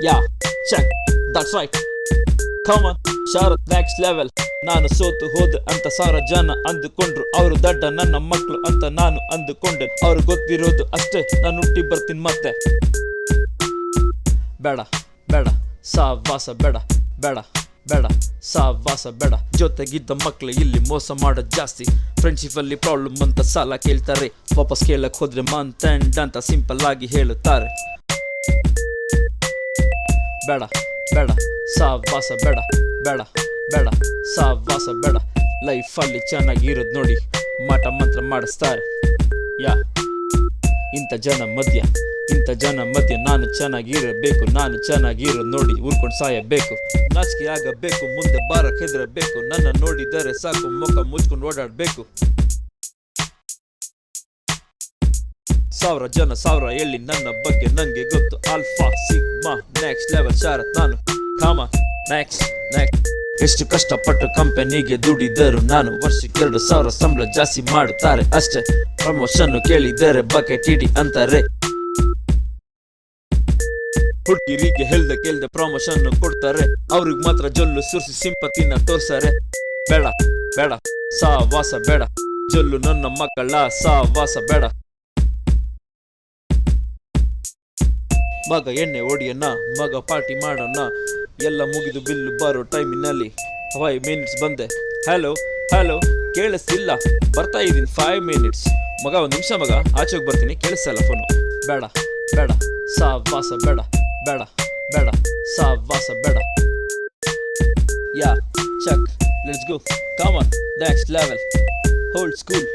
Yeah check that's right come on Sharath next level. ನಾನು ಸೋತು ಹೋದೆ ಅಂತ ಸಾವಿರ ಜನ ಅಂದುಕೊಂಡ್ರು, ಅವರು ದಡ್ಡ ನನ್ನ ಮಕ್ಕಳು ಅಂತ ನಾನು ಅಂದುಕೊಂಡೆ. ಅವ್ರು ಗೊತ್ತಿರೋದು ಅಷ್ಟೇ, ನಾನು ಹುಟ್ಟಿ ಬರ್ತೀನಿ ಮತ್ತೆ. ಬೇಡ ಬೇಡ ಸಾವಾಸ ಬೇಡ, ಬೇಡ ಬೇಡ ಸಾವಾಸ ಬೇಡ. ಜೊತೆಗಿದ್ದ ಮಕ್ಳು ಇಲ್ಲಿ ಮೋಸ ಮಾಡೋದು ಜಾಸ್ತಿ. ಫ್ರೆಂಡ್ಶಿಪ್ ಅಲ್ಲಿ ಪ್ರಾಬ್ಲಮ್ ಅಂತ ಸಾಲ ಕೇಳ್ತಾರೆ, ವಾಪಸ್ ಕೇಳಕ್ ಹೋದ್ರೆ ಮಂತ್ ಎಂಡ್ ಅಂತ ಸಿಂಪಲ್ ಆಗಿ ಹೇಳುತ್ತಾರೆ. ಬೇಡ ಬೇಡ ಸಾವಾಸ ಬೇಡ, ಬೇಡ ಬೇಡ ಸಾವಾಸ ಬೇಡ. ಲೈಫಲ್ಲಿ ಚೆನ್ನಾಗಿರೋದು ನೋಡಿ ಮಾಟ ಮಂತ್ರ ಮಾಡಿಸ್ತಾರೆ. ಯಾ ಇಂಥ ಜನ ಮಧ್ಯ ನಾನು ಚೆನ್ನಾಗಿರಬೇಕು. ನಾನು ಚೆನ್ನಾಗಿರೋ ನೋಡಿ ಉಳ್ಕೊಂಡು ಸಾಯಬೇಕು. ನಾಚಿಕೆ ಆಗಬೇಕು, ಮುಂದೆ ಬಾರಕ್ ಹೆದರಬೇಕು. ನನ್ನ ನೋಡಿದರೆ ಸಾಕು ಮುಖ ಮುಚ್ಕೊಂಡು ಓಡಾಡ್ಬೇಕು. ಸಾವಿರ ಜನ ಸಾವಿರ ಹೇಳಿ ನನ್ನ ಬಗ್ಗೆ ನಂಗೆ ಗೊತ್ತು. ಆಲ್ಫಾ ಸಿಗ್ಮಾ ನೆಕ್ಸ್ಟ್ ಲೆವೆಲ್ ಶಾರತ್ ನಾನು. ಕಾಮ ನೆಕ್ಸ್ಟ್ ನೆಕ್ಸ್ಟ್. ಎಷ್ಟು ಕಷ್ಟಪಟ್ಟು ಕಂಪನಿಗೆ ದುಡಿದರು ನಾನು. ವರ್ಷಕ್ಕೆ 2,000 ಸಂಬಳ ಜಾಸ್ತಿ ಮಾಡುತ್ತಾರೆ ಅಷ್ಟೇ. ಪ್ರಮೋಷನ್ ಕೇಳಿದರೆ ಬಕೆಟ್ ಇಡಿ ಅಂತಾರೆ. ಹುಡುಗಿರಿಗೆ ಕೇಳ್ದೆ ಪ್ರಮೋಷನ್ ಕೊಡ್ತಾರೆ. ಅವ್ರಿಗೆ ಮಾತ್ರ ಜೊಲ್ಲು ಸುರಿಸಿ ಸಿಂಪತಿನ ತೋರ್ಸಾರೆ. ಬೇಡ ಬೇಡ ಸಾವಾಸ ಬೇಡ, ಜೊಲ್ಲು ನನ್ನ ಮಕ್ಕಳ ಸಾವಾಸ ಬೇಡ. ಮಗ ಎಣ್ಣೆ ಹೊಡಿಯೋಣ, ಮಗ ಪಾರ್ಟಿ ಮಾಡೋಣ. ಎಲ್ಲ ಮುಗಿದು ಬಿಲ್ಲು ಬರೋ ಟೈಮಿನಲ್ಲಿ 5 ಮಿನಿಟ್ಸ್ ಬಂದೆ. ಹಲೋ ಹಲೋ ಕೇಳಿಸ್ತಿಲ್ಲ, ಬರ್ತಾ ಇದ್ದೀನಿ 5 ಮಿನಿಟ್ಸ್. ಮಗ 1 ನಿಮಿಷ ಮಗ, ಆಚೆಗೆ ಬರ್ತೀನಿ, ಕೇಳಿಸ್ತಲ್ಲ ಫೋನು. ಬೇಡ ಬೇಡ ಸಾವಾಸ ಬೇಡ, ಬೇಡ ಬೇಡ ಸಾವಾಸ ಬೇಡ. Yeah check let's go come on next level old school.